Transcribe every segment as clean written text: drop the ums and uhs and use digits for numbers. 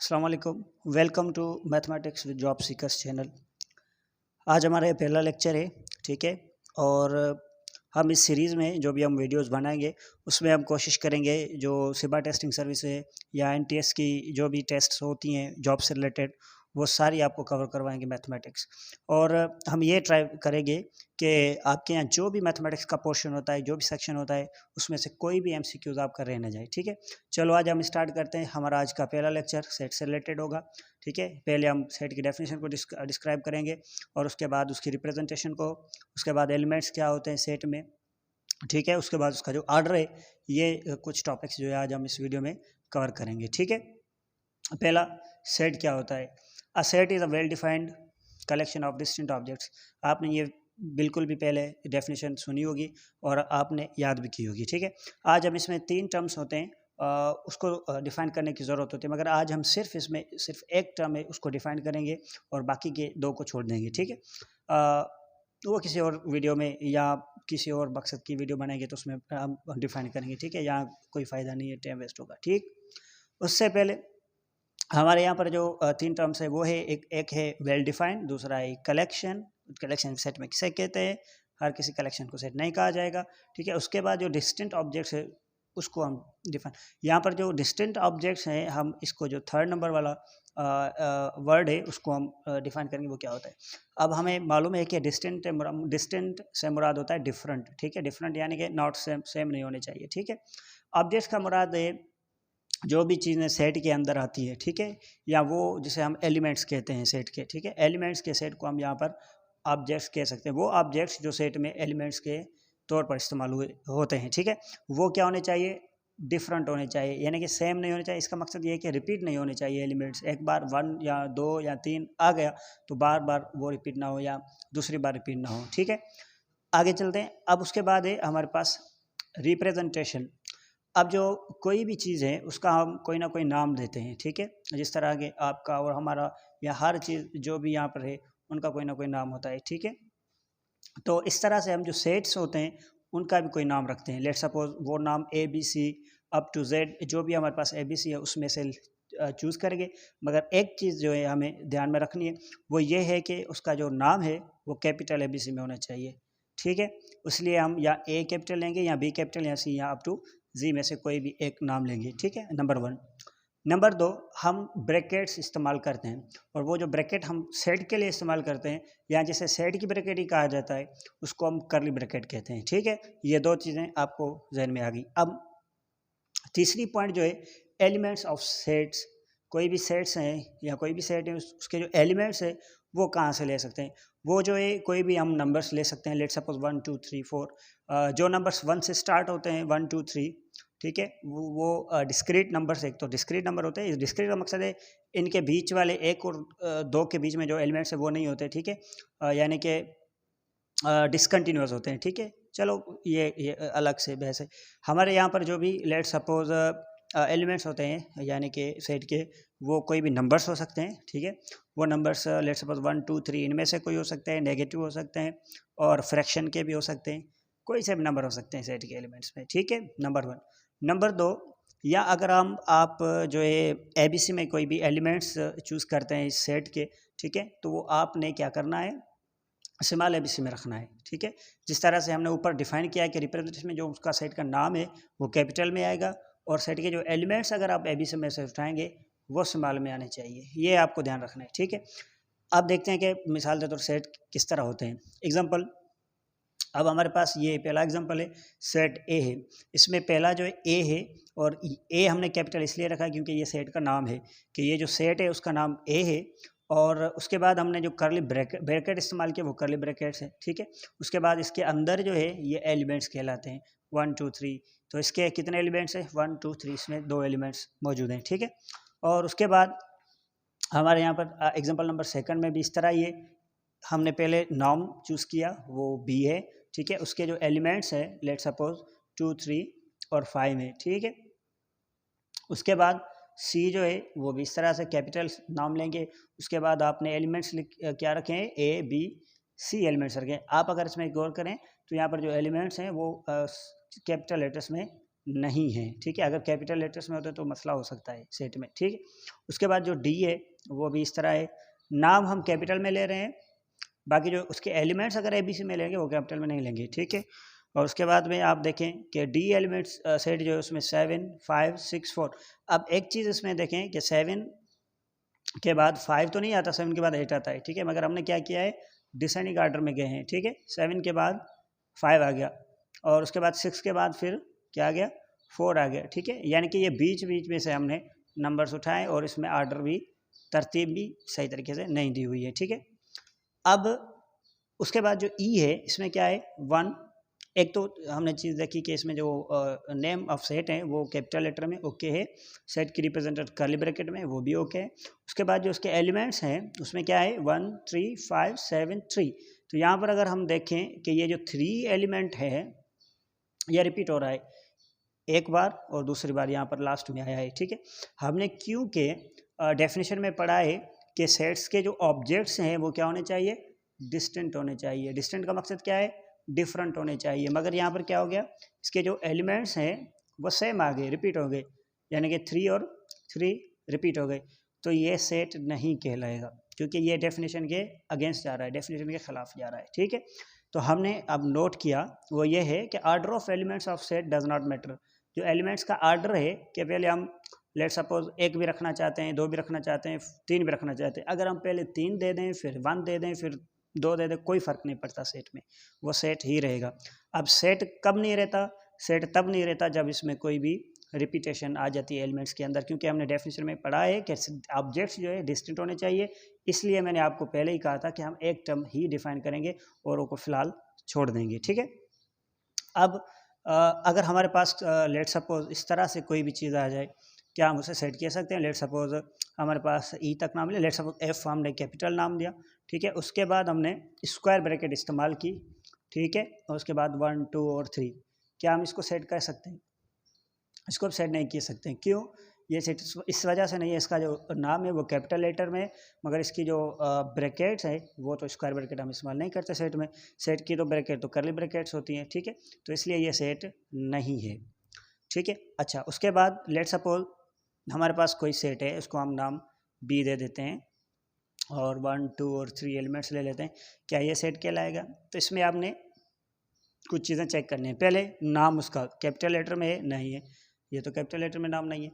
अस्सलाम वालेकुम। Welcome to mathematics with job seekers channel. आज हमारा ये पहला लेक्चर है, ठीक है। और हम इस सीरीज़ में जो भी हम वीडियोस बनाएंगे उसमें हम कोशिश करेंगे जो सिबा टेस्टिंग सर्विस है या एनटीएस की जो भी टेस्ट्स होती हैं जॉब से रिलेटेड, वो सारी आपको कवर करवाएंगे मैथमेटिक्स। और हम ये ट्राई करेंगे कि आपके यहाँ जो भी मैथमेटिक्स का पोर्शन होता है, जो भी सेक्शन होता है, उसमें से कोई भी एमसीक्यूज आपका रह ना जाए, ठीक है। चलो आज हम स्टार्ट करते हैं। हमारा आज का पहला लेक्चर सेट से रिलेटेड होगा, ठीक है। पहले हम सेट की डेफिनेशन को डिस्क्राइब करेंगे और उसके बाद उसकी रिप्रेजेंटेशन को, उसके बाद एलिमेंट्स क्या होते हैं सेट में, ठीक है। उसके बाद उसका जो ऑर्डर है, ये कुछ टॉपिक्स जो है आज हम इस वीडियो में कवर करेंगे, ठीक है। पहला, सेट क्या होता है। A set is a well defined collection of distinct objects. आपने ये बिल्कुल भी पहले डेफिनेशन सुनी होगी और आपने याद भी की होगी, ठीक है। आज हम इसमें 3 टर्म्स होते हैं, उसको डिफ़ाइन करने की ज़रूरत होती है, मगर आज हम सिर्फ इसमें सिर्फ एक टर्म है उसको डिफ़ाइन करेंगे और बाकी के 2 को छोड़ देंगे, ठीक है। वो किसी और वीडियो में या किसी और मकसद की वीडियो बनाएंगे तो उसमें हम डिफ़ाइन करेंगे, ठीक है। यहाँ कोई फ़ायदा नहीं है, टाइम वेस्ट होगा, ठीक। उससे पहले हमारे यहाँ पर जो 3 टर्म्स है वो है, एक है वेल डिफाइंड, दूसरा है कलेक्शन। कलेक्शन सेट में किसे कहते हैं, हर किसी कलेक्शन को सेट नहीं कहा जाएगा, ठीक है। उसके बाद जो डिस्टिंक्ट ऑब्जेक्ट्स है उसको हम डिफाइन, यहाँ पर जो डिस्टिंक्ट ऑब्जेक्ट्स हैं हम इसको जो थर्ड नंबर वाला वर्ड है उसको हम डिफाइन करेंगे वो क्या होता है। अब हमें मालूम है कि डिस्टिंक्ट से मुराद होता है डिफरेंट, ठीक है। डिफरेंट यानी कि नॉट सेम, सेम नहीं होने चाहिए, ठीक है। ऑब्जेक्ट्स का मुराद है जो भी चीज़ें सेट के अंदर आती है, ठीक है, या वो जिसे हम एलिमेंट्स कहते हैं सेट के, ठीक है। एलिमेंट्स के सेट को हम यहाँ पर ऑब्जेक्ट्स कह सकते हैं। वो ऑब्जेक्ट्स जो सेट में एलिमेंट्स के तौर पर इस्तेमाल हुए होते हैं, ठीक है। वो क्या होने चाहिए, डिफरेंट होने चाहिए, यानी कि सेम नहीं होने चाहिए। इसका मकसद ये है कि रिपीट नहीं होने चाहिए एलिमेंट्स। एक बार 1 या 2 या 3 आ गया तो बार बार वो रिपीट ना हो या दूसरी बार रिपीट ना हो, ठीक है। आगे चलते हैं। अब उसके बाद है हमारे पास रिप्रेजेंटेशन। अब जो कोई भी चीज़ है उसका हम कोई ना कोई नाम देते हैं, ठीक है। जिस तरह के आपका और हमारा या हर चीज़ जो भी यहाँ पर है उनका कोई ना कोई नाम होता है, ठीक है। तो इस तरह से हम जो सेट्स होते हैं उनका भी कोई नाम रखते हैं। लेट सपोज वो नाम A B C up to Z जो भी हमारे पास ए बी सी है उसमें से चूज़ करेंगे। मगर एक चीज़ जो है हमें ध्यान में रखनी है वो ये है कि उसका जो नाम है वो कैपिटल ए बी सी में होना चाहिए, ठीक है। इसलिए हम या ए कैपिटल लेंगे या बी कैपिटल या सी या अप टू जी में से कोई भी एक नाम लेंगे, ठीक है। नंबर 1। नंबर 2, हम ब्रैकेट्स इस्तेमाल करते हैं और वो जो ब्रैकेट हम सेट के लिए इस्तेमाल करते हैं या जिसे सेट की ब्रैकेट ही कहा जाता है उसको हम करली ब्रैकेट कहते हैं, ठीक है। ये 2 चीज़ें आपको जहन में आ गई। अब तीसरी पॉइंट जो है, एलिमेंट्स ऑफ सेट्स। कोई भी सेट्स हैं या कोई भी सेट है उसके जो एलिमेंट्स है वो कहाँ से ले सकते हैं। वो जो है कोई भी हम नंबर्स ले सकते हैं। लेट सपोज 1 2 3 4, जो नंबर्स 1 से स्टार्ट होते हैं 1 2 3, ठीक है। वो डिस्क्रीट नंबर्स, एक तो डिस्क्रीट नंबर होते हैं। इस डिस्क्रीट का मकसद है इनके बीच वाले एक और 2 के बीच में जो एलिमेंट्स है वो नहीं होते, ठीक है। यानी कि डिसकंटिन्यूअस होते हैं, ठीक है। चलो ये अलग से बहस है। हमारे यहाँ पर जो भी लेट सपोज एलिमेंट्स होते हैं यानी कि सेट के, वो कोई भी नंबर्स हो सकते हैं, ठीक है। वो नंबर्स लेट सपोज 1 2 3 इनमें से कोई हो सकते हैं, नेगेटिव हो सकते हैं और फ्रैक्शन के भी हो सकते हैं। कोई से भी नंबर हो सकते हैं सेट के एलिमेंट्स में, ठीक है। नंबर 1। नंबर 2, या अगर आप जो है एबीसी में कोई भी एलिमेंट्स चूज़ करते हैं इस सेट के, ठीक है, तो वो आपने क्या करना है, स्मॉल एबीसी में रखना है, ठीक है। जिस तरह से हमने ऊपर डिफाइन किया है कि रिप्रेजेंटेशन में जो उसका सेट का नाम है वो कैपिटल में आएगा और सेट के जो एलिमेंट्स अगर आप एबीसी में से उठाएंगे वो स्मॉल में आने चाहिए। ये आपको ध्यान रखना है, ठीक है। अब देखते हैं कि मिसाल के तौर सेट किस तरह होते हैं। एग्जाम्पल, अब हमारे पास ये पहला एग्जांपल है, सेट ए है। इसमें पहला जो है ए है और ए हमने कैपिटल इसलिए रखा क्योंकि ये सेट का नाम है कि ये जो सेट है उसका नाम ए है। और उसके बाद हमने जो करली ब्रैकेट इस्तेमाल किया वो करली ब्रैकेट्स है, ठीक है। उसके बाद इसके अंदर जो है ये एलिमेंट्स कहलाते हैं 1 2 3। तो इसके कितने एलिमेंट्स हैं, 1 2 3, इसमें 2 एलिमेंट्स मौजूद हैं, ठीक है। और उसके बाद हमारे यहाँ पर एग्जाम्पल नंबर सेकंड में भी इस तरह ही है। हमने पहले नाम चूज़ किया वो बी है, ठीक है। उसके जो एलिमेंट्स हैं लेट सपोज 2 3 और 5 है, ठीक है। उसके बाद सी जो है वो भी इस तरह से कैपिटल नाम लेंगे। उसके बाद आपने एलिमेंट्स क्या रखे हैं, ए बी सी एलिमेंट्स रखे हैं। आप अगर इसमें गौर करें तो यहाँ पर जो एलिमेंट्स हैं वो कैपिटल लेटर्स में नहीं है, ठीक है। अगर कैपिटल लेटर्स में होते तो मसला हो सकता है सेट में, ठीक है। उसके बाद जो डी है वो भी इस तरह है, नाम हम कैपिटल में ले रहे हैं, बाकी जो उसके एलिमेंट्स अगर ABC में लेंगे वो कैपिटल में नहीं लेंगे, ठीक है। और उसके बाद में आप देखें कि डी एलिमेंट्स सेट जो है उसमें 7 5 6 4। अब एक चीज़ इसमें देखें कि 7 के बाद 5 तो नहीं आता, 7 के बाद 8 आता है, ठीक है। मगर हमने क्या किया है, डिसेंडिंग आर्डर में गए हैं, ठीक है। 7 के बाद 5 आ गया और उसके बाद 6 के बाद फिर क्या आ गया, 4 आ गया, ठीक है। यानी कि ये बीच बीच में से हमने नंबर्स उठाए और इसमें आर्डर भी, तरतीब भी सही तरीके से नहीं दी हुई है, ठीक है। अब उसके बाद जो ई है इसमें क्या है, 1। एक तो हमने चीज़ देखी कि इसमें जो नेम ऑफ सेट है वो कैपिटल लेटर में ओके है, सेट की रिप्रेजेंटेड कर्ली ब्रैकेट में वो भी ओके है। उसके बाद जो उसके एलिमेंट्स हैं उसमें क्या है, 1 3 5 7 3। तो यहाँ पर अगर हम देखें कि ये जो 3 एलिमेंट है यह रिपीट हो रहा है एक बार और दूसरी बार यहाँ पर लास्ट में आया है, ठीक है। हमने क्यों के डेफिनेशन में पढ़ा है कि सेट्स के जो ऑब्जेक्ट्स हैं वो क्या होने चाहिए, डिस्टेंट होने चाहिए। डिस्टेंट का मकसद क्या है, डिफरेंट होने चाहिए। मगर यहाँ पर क्या हो गया, इसके जो एलिमेंट्स हैं वो सेम आ गए, रिपीट हो गए, यानी कि 3 और 3 रिपीट हो गए। तो ये सेट नहीं कहलाएगा क्योंकि ये डेफिनेशन के अगेंस्ट जा रहा है, डेफिनेशन के खिलाफ जा रहा है, ठीक है। तो हमने अब नोट किया वो ये है कि order of elements of set does not matter. जो एलिमेंट्स का आर्डर है कि पहले हम लेट सपोज 1 भी रखना चाहते हैं, 2 भी रखना चाहते हैं, 3 भी रखना चाहते हैं, अगर हम पहले 3 दे दें फिर 1 दे दें फिर 2 दे दें, कोई फ़र्क नहीं पड़ता सेट में, वो सेट ही रहेगा। अब सेट कब नहीं रहता, सेट तब नहीं रहता जब इसमें कोई भी रिपीटेशन आ जाती है एलिमेंट्स के अंदर, क्योंकि हमने डेफिनेशन में पढ़ा है कि ऑब्जेक्ट्स जो है डिस्टिंक्ट होने चाहिए। इसलिए मैंने आपको पहले ही कहा था कि हम एक टर्म ही डिफाइन करेंगे और को फिलहाल छोड़ देंगे, ठीक है। अब अगर हमारे पास लेट सपोज इस तरह से कोई भी चीज़ आ जाए, क्या हम उसे सेट कह सकते हैं। लेट सपोज हमारे पास ई तक नाम लिया, लेट सपोज एफ हमने कैपिटल नाम दिया, ठीक है। उसके बाद हमने स्क्वायर ब्रैकेट इस्तेमाल की, ठीक है। और उसके बाद 1 2 और 3, क्या हम इसको सेट कर सकते हैं, इसको अब सेट नहीं कर सकते हैं। क्यों, ये सेट इस वजह से नहीं है, इसका जो नाम है वो कैपिटल लेटर में, मगर इसकी जो ब्रैकेट्स है वो तो स्क्वायर ब्रैकेट हम इस्तेमाल नहीं करते सेट में। सेट की तो ब्रैकेट तो कर्ली ब्रैकेट्स होती हैं, ठीक है। तो इसलिए ये सेट नहीं है, ठीक है। अच्छा, उसके बाद लेट सपोज हमारे पास कोई सेट है, उसको हम नाम बी दे देते हैं और 1 2 और 3 एलिमेंट्स ले लेते हैं, क्या ये सेट कहलाएगा। तो इसमें आपने कुछ चीज़ें चेक करनी है। पहले नाम उसका कैपिटल लेटर में है, नहीं है, ये तो कैपिटल लेटर में नाम नहीं है,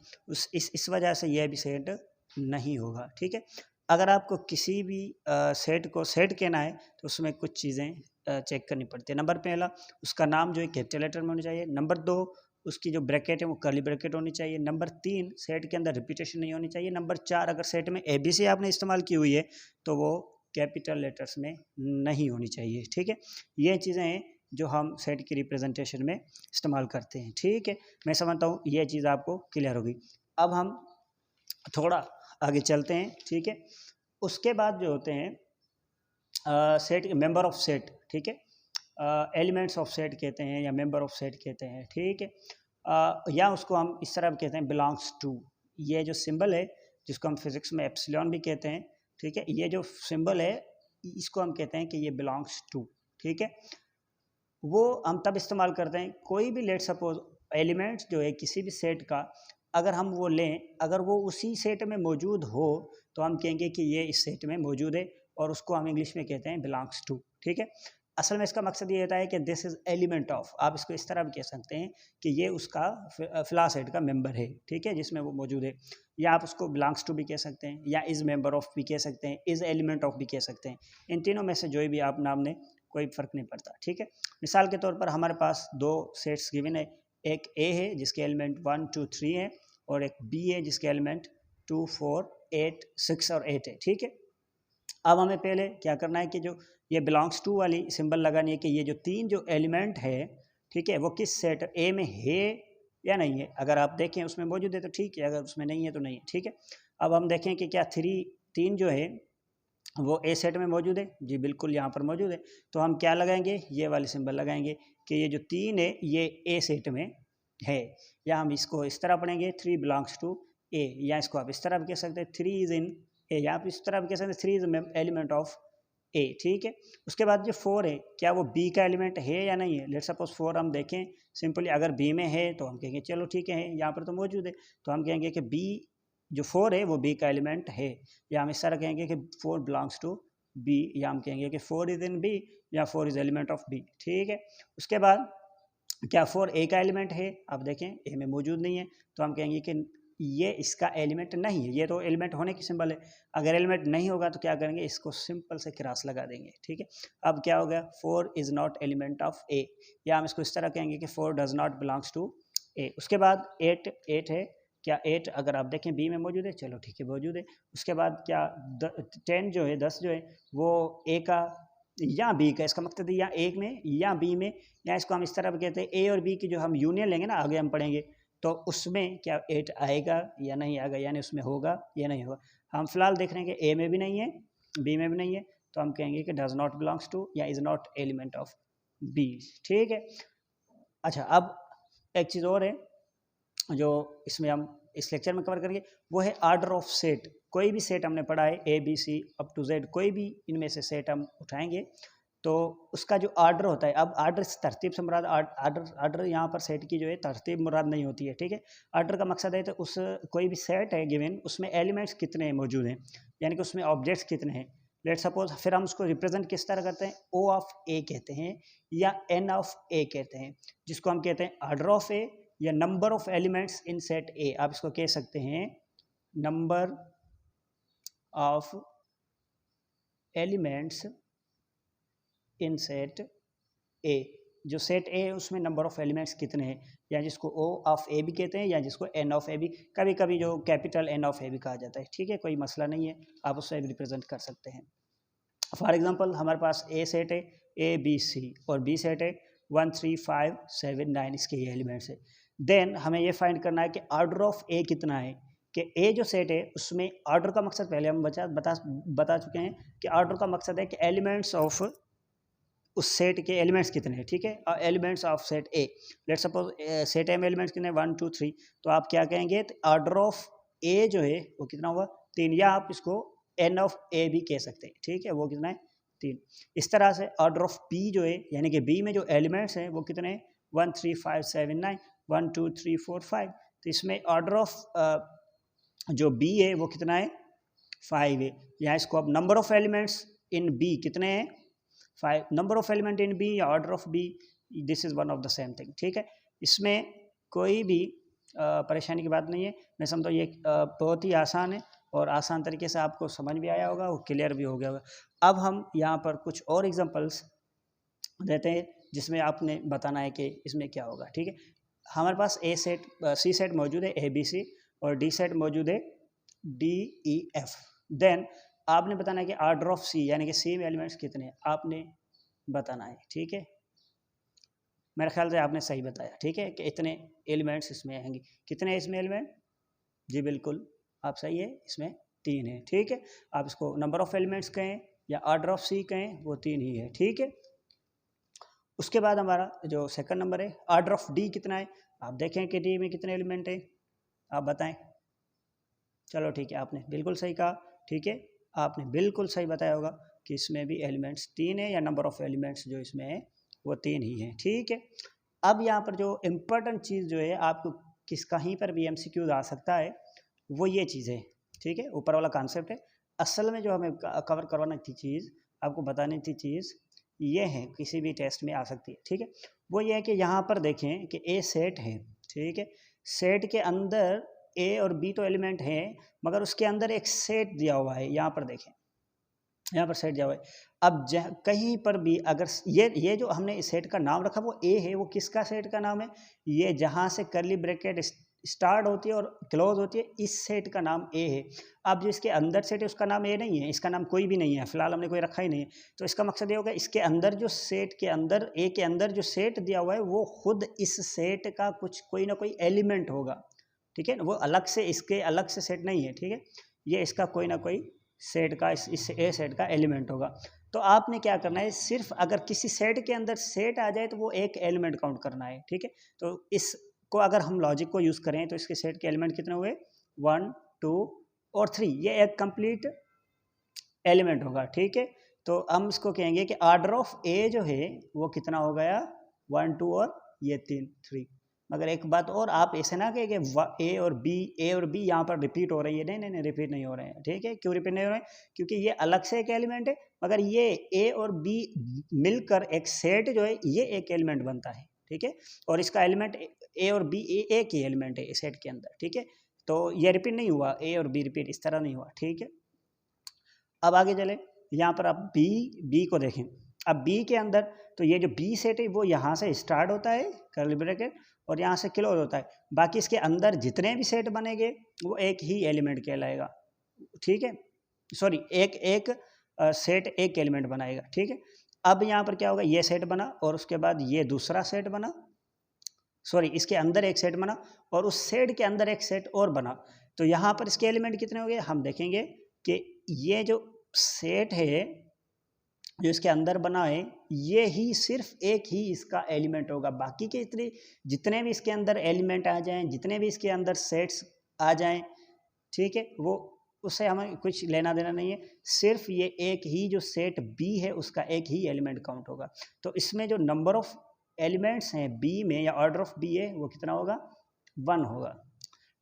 इस वजह से यह भी सेट नहीं होगा, ठीक है। अगर आपको किसी भी सेट को सेट कहना है तो उसमें कुछ चीज़ें चेक करनी पड़ती है। नंबर पहला, उसका नाम जो है कैपिटल लेटर में होना चाहिए। नंबर 2, उसकी जो ब्रैकेट है वो कर्ली ब्रैकेट होनी चाहिए। नंबर 3, सेट के अंदर रिपीटेशन नहीं होनी चाहिए। नंबर 4, अगर सेट में ABC आपने इस्तेमाल की हुई है तो वो कैपिटल लेटर्स में नहीं होनी चाहिए, ठीक है। ये चीज़ें हैं जो हम सेट की रिप्रेजेंटेशन में इस्तेमाल करते हैं, ठीक है। मैं समझता हूँ ये चीज़ आपको क्लियर होगी। अब हम थोड़ा आगे चलते हैं, ठीक है। उसके बाद जो होते हैं सेट, मेंबर ऑफ सेट, ठीक है, एलिमेंट्स ऑफ सेट कहते हैं या मेंबर ऑफ सेट कहते हैं, ठीक है। या उसको हम इस तरह कहते हैं बिलोंग्स टू। ये जो सिंबल है जिसको हम फिजिक्स में एप्सिलॉन भी कहते हैं, ठीक है, ये जो सिंबल है इसको हम कहते हैं कि ये बिलोंग्स टू, ठीक है। वो हम तब इस्तेमाल करते हैं, कोई भी लेट सपोज एलिमेंट्स जो है किसी भी सेट का, अगर हम वो लें, अगर वो उसी सेट में मौजूद हो तो हम कहेंगे कि ये इस सेट में मौजूद है और उसको हम इंग्लिश में कहते हैं बिलोंग्स टू, ठीक है। असल में इसका मकसद ये होता है कि दिस इज़ एलिमेंट ऑफ, आप इसको इस तरह भी कह सकते हैं कि ये उसका फिला सेट का मेंबर है, ठीक है, जिसमें वो मौजूद है। या आप उसको बिलोंग्स टू भी कह सकते हैं या इज़ मेंबर ऑफ भी कह सकते हैं, इज़ एलिमेंट ऑफ भी कह सकते हैं। इन तीनों में से जो भी आप नाम लें कोई फ़र्क नहीं पड़ता, ठीक है। मिसाल के तौर पर हमारे पास 2 सेट्स गिवन है, एक ए है जिसके एलिमेंट 1 2 3 है और एक बी है जिसके एलिमेंट 2 4 8 6 और 8 है, ठीक है। अब हमें पहले क्या करना है कि जो ये बिलोंग्स टू वाली सिंबल लगानी है कि ये जो 3 जो एलिमेंट है, ठीक है, वो किस सेट ए में है या नहीं है। अगर आप देखें उसमें मौजूद है तो ठीक है, अगर उसमें नहीं है तो नहीं है, ठीक है। अब हम देखें कि क्या 3 जो है वो ए सेट में मौजूद है, जी बिल्कुल यहाँ पर मौजूद है। तो हम क्या लगाएंगे, ये वाली सिंबल लगाएंगे कि ये जो 3 है ये ए सेट में है। या हम इसको इस तरह पढ़ेंगे 3 बिलोंग्स टू ए, या इसको आप इस तरह भी कह सकते हैं 3 इज़ इन ए, या आप इस तरह भी कह सकते हैं 3 इज़ एलिमेंट ऑफ ए, ठीक है। उसके बाद जो 4 है, क्या वो बी का एलिमेंट है या नहीं है? लेट्स सपोज 4 हम देखें सिंपली, अगर बी में है तो हम कहेंगे चलो ठीक है, यहाँ पर तो मौजूद है, तो हम कहेंगे कि बी जो 4 है वो बी का एलिमेंट है, या हम इस तरह कहेंगे कि 4 बिलोंग्स टू बी, या हम कहेंगे कि 4 इज इन बी, या 4 इज एलिमेंट ऑफ बी, ठीक है। उसके बाद क्या 4 ए का एलिमेंट है? अब देखें ए में मौजूद नहीं है, तो हम कहेंगे कि ये इसका एलिमेंट नहीं है, ये तो एलिमेंट होने की सिंबल है। अगर एलिमेंट नहीं होगा तो क्या करेंगे, इसको सिंपल से क्रॉस लगा देंगे, ठीक है। अब क्या हो गया, 4 इज नॉट एलिमेंट ऑफ ए, या हम इसको इस तरह कहेंगे कि 4 डज नॉट बिलोंग्स टू ए। उसके बाद 8 है, क्या 8 अगर आप देखें बी में मौजूद है, चलो ठीक है मौजूद है। उसके बाद क्या 10 जो है, 10 जो है वो ए का या बी का, इसका मतलब या एक में या बी में, या इसको हम इस तरह कहते हैं ए और बी की जो हम यूनियन लेंगे ना, आगे हम पढ़ेंगे, तो उसमें क्या 8 आएगा या नहीं आएगा, यानी उसमें होगा या नहीं होगा। हम फिलहाल देख रहे हैं कि ए में भी नहीं है, बी में भी नहीं है, तो हम कहेंगे कि डज नॉट बिलोंग्स टू या is not element of B, ठीक है। अच्छा, अब एक चीज़ और है जो इसमें हम इस लेक्चर में कवर करेंगे, वो है ऑर्डर ऑफ सेट। कोई भी सेट हमने पढ़ा है A B C up to Z, कोई भी इनमें से सेट हम उठाएंगे तो उसका जो ऑर्डर होता है, अब ऑर्डर तरतीब से मुराद ऑर्डर यहाँ पर सेट की जो है तरतीब मुराद नहीं होती है, ठीक है। ऑर्डर का मकसद है तो उस कोई भी सेट है गिवन, उसमें एलिमेंट्स कितने मौजूद हैं, यानी कि उसमें ऑब्जेक्ट्स कितने हैं। लेट सपोज फिर हम उसको रिप्रेजेंट किस तरह करते हैं, ओ ऑफ ए कहते हैं या एन ऑफ ए कहते हैं, जिसको हम कहते हैं ऑर्डर ऑफ ए या number of elements in set ए। आप इसको कह सकते हैं number of elements in set ए। जो सेट ए है उसमें नंबर ऑफ एलिमेंट्स कितने हैं, या जिसको ओ ऑफ ए भी कहते हैं या जिसको एन ऑफ ए भी, कभी कभी जो कैपिटल एन ऑफ ए भी कहा जाता है, ठीक है, कोई मसला नहीं है, आप उससे भी रिप्रेजेंट कर सकते हैं। फॉर एग्जांपल हमारे पास ए सेट है ए बी सी, और बी सेट है 1 3 5 7 9, इसके ये एलिमेंट्स है। देन हमें ये फाइंड करना है कि ऑर्डर ऑफ ए कितना है, कि ए जो सेट है उसमें ऑर्डर का मकसद पहले हम बता चुके हैं कि ऑर्डर का मकसद है कि एलिमेंट्स ऑफ उस सेट के एलिमेंट्स कितने हैं, ठीक है, elements of set A. Let suppose set ए में एलिमेंट्स कितने, 1 2 3, तो आप क्या कहेंगे, तो ऑर्डर ऑफ ए जो है वो कितना होगा, 3, या आप इसको एन ऑफ ए भी कह सकते हैं, ठीक है, वो कितना है, 3। इस तरह से ऑर्डर ऑफ बी जो है, यानी कि बी में जो एलिमेंट्स हैं वो कितने हैं, 1 3 5 7 9, 1 2 3 4 5, तो इसमें ऑर्डर ऑफ जो बी है वो कितना है, 5 है। यहाँ इसको अब number of elements in B कितने हैं, 5। Number of element in B या order of B, this is one of the same thing, ठीक है। इसमें कोई भी परेशानी की बात नहीं है, मैं समझता हूँ ये बहुत ही आसान है और आसान तरीके से आपको समझ भी आया होगा, वो क्लियर भी हो गया होगा। अब हम यहाँ पर कुछ और एग्जांपल्स देते हैं जिसमें आपने बताना है कि इसमें क्या होगा, ठीक है। हमारे पास ए सेट सी सेट मौजूद है ए बी सी, और डी सेट मौजूद है डी ई एफ। देन आपने बताना है कि ऑर्डर ऑफ सी, यानी कि सी में एलिमेंट्स कितने हैं, आपने बताना है, ठीक है। मेरे ख्याल से आपने सही बताया, ठीक है, कि इतने एलिमेंट्स इसमें आएंगे। कितने इसमें एलिमेंट, जी बिल्कुल आप सही है, इसमें 3 है, ठीक है। आप इसको नंबर ऑफ एलिमेंट्स कहें या ऑर्डर ऑफ सी कहें, वो 3 ही है, ठीक है। उसके बाद हमारा जो सेकंड नंबर है, ऑर्डर ऑफ डी कितना है। आप देखें कि डी में कितने एलिमेंट है, आप बताएं। चलो ठीक है, आपने बिल्कुल सही कहा, ठीक है, आपने बिल्कुल सही बताया होगा कि इसमें भी एलिमेंट्स 3 है, या नंबर ऑफ एलिमेंट्स जो इसमें है वो 3 ही है, ठीक है। अब यहाँ पर जो इम्पोर्टेंट चीज़ जो है, आपको कहीं पर भी MCQ आ सकता है, वो ये चीज़ है, ठीक है, ऊपर वाला कॉन्सेप्ट है। असल में जो हमें कवर करवाना थी चीज़, आपको बतानी थी चीज़, ये है, किसी भी टेस्ट में आ सकती है, ठीक है। वो ये है कि यहाँ पर देखें कि ए सेट है, ठीक है, सेट के अंदर ए और बी तो एलिमेंट हैं, मगर उसके अंदर एक सेट दिया हुआ है, यहाँ पर देखें, यहाँ पर सेट दिया हुआ है। अब कहीं पर भी अगर ये जो हमने इस सेट का नाम रखा वो ए है, वो किसका सेट का नाम है, ये जहाँ से कर्ली ब्रैकेट स्टार्ट होती है और क्लोज होती है, इस सेट का नाम ए है। अब जो इसके अंदर सेट है उसका नाम ए नहीं है, इसका नाम कोई भी नहीं है, फिलहाल हमने कोई रखा ही नहीं है। तो इसका मकसद ये होगा, इसके अंदर जो सेट के अंदर ए के अंदर जो सेट दिया हुआ है वो खुद इस सेट का कोई ना कोई एलिमेंट होगा, ठीक है, वो अलग से, इसके अलग से सेट नहीं है, ठीक है, ये इसका कोई ना कोई सेट का, इस ए सेट का एलिमेंट होगा। तो आपने क्या करना है, सिर्फ अगर किसी सेट के अंदर सेट आ जाए तो वो एक एलिमेंट काउंट करना है, ठीक है। तो इसको अगर हम लॉजिक को यूज़ करें तो इसके सेट के एलिमेंट कितने हुए, 1 2 और 3, ये एक कंप्लीट एलिमेंट होगा, ठीक है। तो हम इसको कहेंगे कि ऑर्डर ऑफ ए जो है वो कितना हो गया, 1 2 और ये 3 मगर एक बात और, आप ऐसे ना कहें कि ए और बी यहाँ पर रिपीट हो रही है, नहीं नहीं नहीं रिपीट नहीं हो रहे हैं, ठीक है। क्यों रिपीट नहीं हो रहे हैं? क्योंकि ये अलग से एक एलिमेंट है, मगर ये ए और बी मिलकर एक सेट जो है ये एक एलिमेंट बनता है, ठीक है। और इसका एलिमेंट ए और बी एक ही एलिमेंट है सेट के अंदर, ठीक है। तो ये रिपीट नहीं हुआ, ए और बी रिपीट इस तरह नहीं हुआ, ठीक है। अब आगे चले, यहाँ पर आप बी को देखें। अब बी के अंदर तो ये जो बी सेट है वो यहाँ से स्टार्ट होता है कर्ली ब्रैकेट और यहाँ से क्लोज होता है। बाकी इसके अंदर जितने भी सेट बनेंगे वो एक ही एलिमेंट कहलाएगा, ठीक है। सॉरी, एक सेट एक एलिमेंट बनाएगा, ठीक है। अब यहाँ पर क्या होगा, ये सेट बना और उसके बाद ये दूसरा सेट बना, सॉरी इसके अंदर एक सेट बना और उस सेट के अंदर एक सेट और बना। तो यहाँ पर इसके एलिमेंट कितने हो गए, हम देखेंगे कि ये जो सेट है जो इसके अंदर बना है ये ही सिर्फ एक ही इसका एलिमेंट होगा। बाकी के इतने जितने भी इसके अंदर एलिमेंट आ जाएं, जितने भी इसके अंदर सेट्स आ जाएं, ठीक है, वो उससे हमें कुछ लेना देना नहीं है। सिर्फ ये एक ही जो सेट बी है उसका एक ही एलिमेंट काउंट होगा। तो इसमें जो नंबर ऑफ एलिमेंट्स हैं बी में या ऑर्डर ऑफ बी है वो कितना होगा, 1 होगा,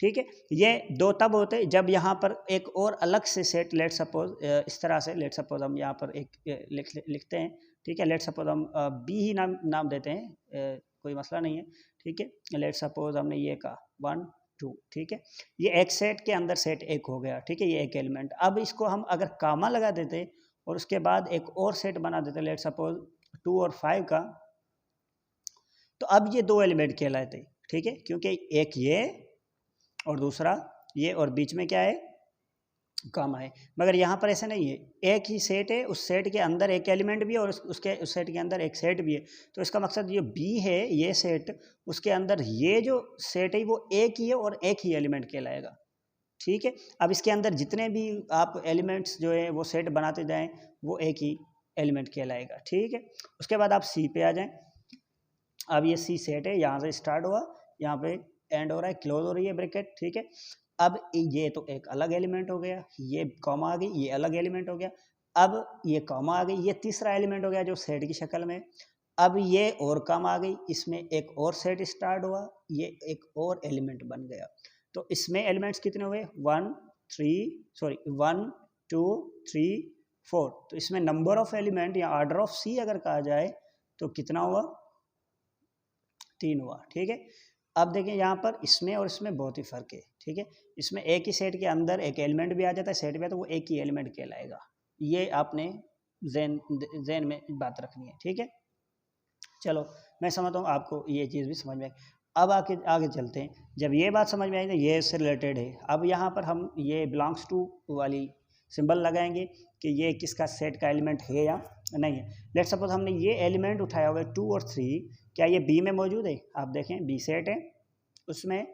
ठीक है। ये दो तब होते हैं जब यहाँ पर एक और अलग से सेट, लेट सपोज इस तरह से, लेट सपोज हम यहाँ पर एक लिखते हैं, ठीक है। लेट सपोज हम बी ही नाम देते हैं, कोई मसला नहीं है, ठीक है। लेट सपोज हमने ये कहा 1 2, ठीक है। ये एक सेट के अंदर सेट एक हो गया, ठीक है, ये एक एलिमेंट। अब इसको हम अगर कामा लगा देते और उसके बाद एक और सेट बना देते, लेट सपोज 2 और 5 का, तो अब ये 2 एलिमेंट कहलाते, ठीक है, क्योंकि एक ये और दूसरा ये और बीच में क्या है, कामा है। मगर यहाँ पर ऐसा नहीं है, एक ही सेट है, उस सेट के अंदर एक एलिमेंट भी है और उस सेट के अंदर एक सेट भी है। तो इसका मकसद ये बी है, ये सेट, उसके अंदर ये जो सेट है वो एक ही है और एक ही एलिमेंट कहलाएगा, ठीक है। अब इसके अंदर जितने भी आप एलिमेंट्स जो है वो सेट बनाते जाएं वो एक ही एलिमेंट कहलाएगा, ठीक है। उसके बाद आप सी पे आ जाएं। अब ये सी सेट है, यहाँ से स्टार्ट हुआ, यहाँ पे एंड हो रहा है, क्लोज हो रही है ब्रैकेट, ठीक है। अब ये तो एक अलग एलिमेंट हो गया, ये कॉमा आ गई, ये अलग एलिमेंट हो गया। अब ये कॉमा आ गई, ये तीसरा एलिमेंट हो गया जो सेट की शक्ल में। अब ये और कॉमा आ गई, इसमें एक और सेट स्टार्ट हुआ, ये एक और एलिमेंट बन गया। तो इसमें एलिमेंट्स कितने हुए, 1 2 3 4। तो इसमें नंबर ऑफ एलिमेंट या ऑर्डर ऑफ सी अगर कहा जाए तो कितना हुआ, 3 हुआ, ठीक है। अब देखिए यहाँ पर इसमें और इसमें बहुत ही फ़र्क है, ठीक है। इसमें एक ही सेट के अंदर एक एलिमेंट भी आ जाता है सेट में, तो वो एक ही एलिमेंट कहलाएगा। ये आपने ज़हन में बात रखनी है, ठीक है। चलो मैं समझता हूँ आपको ये चीज़ भी समझ में आई। अब आगे चलते हैं। जब ये बात समझ में आई तो ये इससे रिलेटेड है। अब यहाँ पर हम ये बिलोंग्स टू वाली सिंबल लगाएंगे कि ये किसका सेट का एलिमेंट है या नहीं है। लेट सपोज हमने ये एलिमेंट उठाया हुआ है 2 और 3, क्या ये बी में मौजूद है? आप देखें बी सेट है, उसमें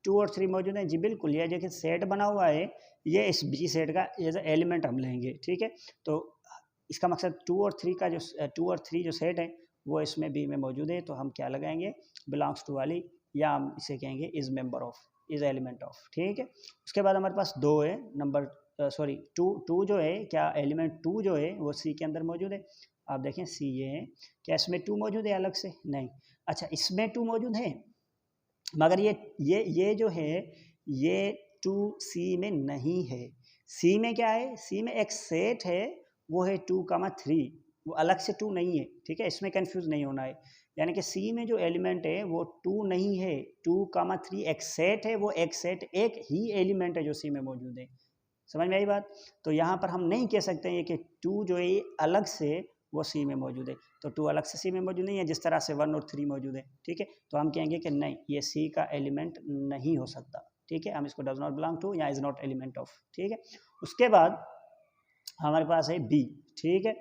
2 और 3 मौजूद हैं। जी बिल्कुल, ये देखिए सेट बना हुआ है, ये इस बी सेट का एज एलिमेंट हम लेंगे, ठीक है। तो इसका मकसद 2 और 3 का जो 2 और 3 जो सेट है वो इसमें बी में मौजूद है। तो हम क्या लगाएंगे, बिलोंग्स टू वाली, या हम इसे कहेंगे is member of, is element of, ठीक है। उसके बाद हमारे पास 2 है, नंबर सॉरी 2 जो है, क्या एलिमेंट 2 जो है वो सी के अंदर मौजूद है। आप देखें सी ये है, क्या इसमें 2 मौजूद है अलग से? नहीं। अच्छा इसमें 2 मौजूद है, मगर ये जो है ये 2 सी में नहीं है। सी में क्या है, सी में एक सेट है, वो है 2,3, वो अलग से 2 नहीं है, ठीक है। इसमें कंफ्यूज नहीं होना है। यानी कि सी में जो एलिमेंट है वो 2 नहीं है, 2,3 एक सेट है, वो एक सेट एक ही एलिमेंट है जो सी में मौजूद है। समझ में आई बात? तो यहाँ पर हम नहीं कह सकते हैं कि 2 जो है अलग से वो सी में मौजूद है। तो 2 अलग से सी में मौजूद नहीं है, जिस तरह से 1 और 3 मौजूद है, ठीक है। तो हम कहेंगे कि नहीं, ये सी का एलिमेंट नहीं हो सकता, ठीक है। हम इसको डज नॉट बिलोंग टू या इज नॉट एलिमेंट ऑफ, ठीक है। उसके बाद हमारे पास है बी, ठीक है।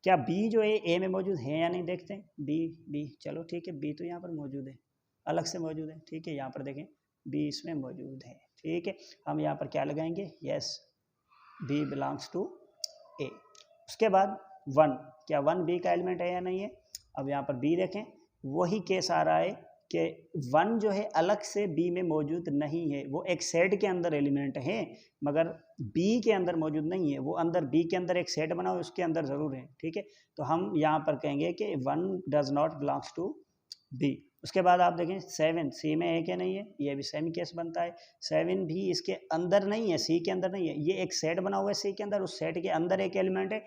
क्या बी जो है ए में मौजूद है या नहीं, देखते हैं। बी चलो ठीक है, बी तो यहाँ पर मौजूद है, अलग से मौजूद है, ठीक है। यहाँ पर देखें बी इसमें मौजूद है, ठीक है। हम यहाँ पर क्या लगाएंगे, यस बी बिलोंग्स टू ए। उसके बाद 1, क्या 1 बी का एलिमेंट है या नहीं है? अब यहाँ पर बी देखें, वही केस आ रहा है कि 1 जो है अलग से बी में मौजूद नहीं है, वो एक सेट के अंदर एलिमेंट है मगर बी के अंदर मौजूद नहीं है, वो अंदर बी के अंदर एक सेट बना हुआ उसके अंदर ज़रूर है, ठीक है। तो हम यहाँ पर कहेंगे कि 1 does not belongs to B. उसके बाद आप देखें 7 सी में है कि नहीं है, ये भी सेम केस बनता है। 7 भी इसके अंदर नहीं है, सी के अंदर नहीं है, ये एक सेट बना हुआ है सी के अंदर, उस सेट के अंदर एक एलिमेंट है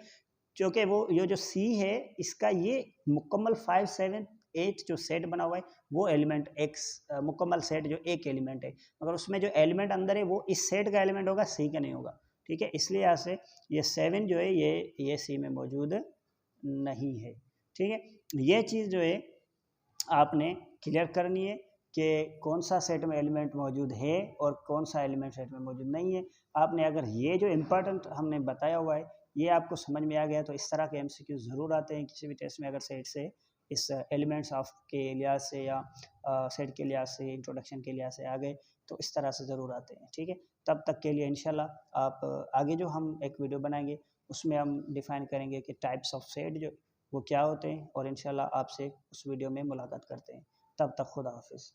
क्योंकि वो ये जो सी है इसका ये मुकम्मल 5 7 8 जो सेट बना हुआ है वो एलिमेंट एक्स मुकम्मल सेट जो एक एलिमेंट है, मगर उसमें जो एलिमेंट अंदर है वो इस सेट का एलिमेंट होगा, सी का नहीं होगा, ठीक है। इसलिए यहाँ से ये 7 जो है ये सी में मौजूद नहीं है, ठीक है। ये चीज़ जो है आपने क्लियर करनी है कि कौन सा सेट में एलिमेंट मौजूद है और कौन सा एलिमेंट सेट में मौजूद नहीं है। आपने अगर ये जो इम्पोर्टेंट हमने बताया हुआ है ये आपको समझ में आ गया तो इस तरह के एमसीक्यू ज़रूर आते हैं किसी भी टेस्ट में, अगर सेट से इस एलिमेंट्स ऑफ के लिहाज से या सेट के लिहाज से इंट्रोडक्शन के लिहाज से आ गए तो इस तरह से ज़रूर आते हैं, ठीक है। तब तक के लिए इंशाल्लाह आप आगे जो हम एक वीडियो बनाएंगे उसमें हम डिफ़ाइन करेंगे कि टाइप्स ऑफ सेट जो वो क्या होते हैं और इंशाल्लाह आपसे उस वीडियो में मुलाकात करते हैं। तब तक खुदा हाफिज़।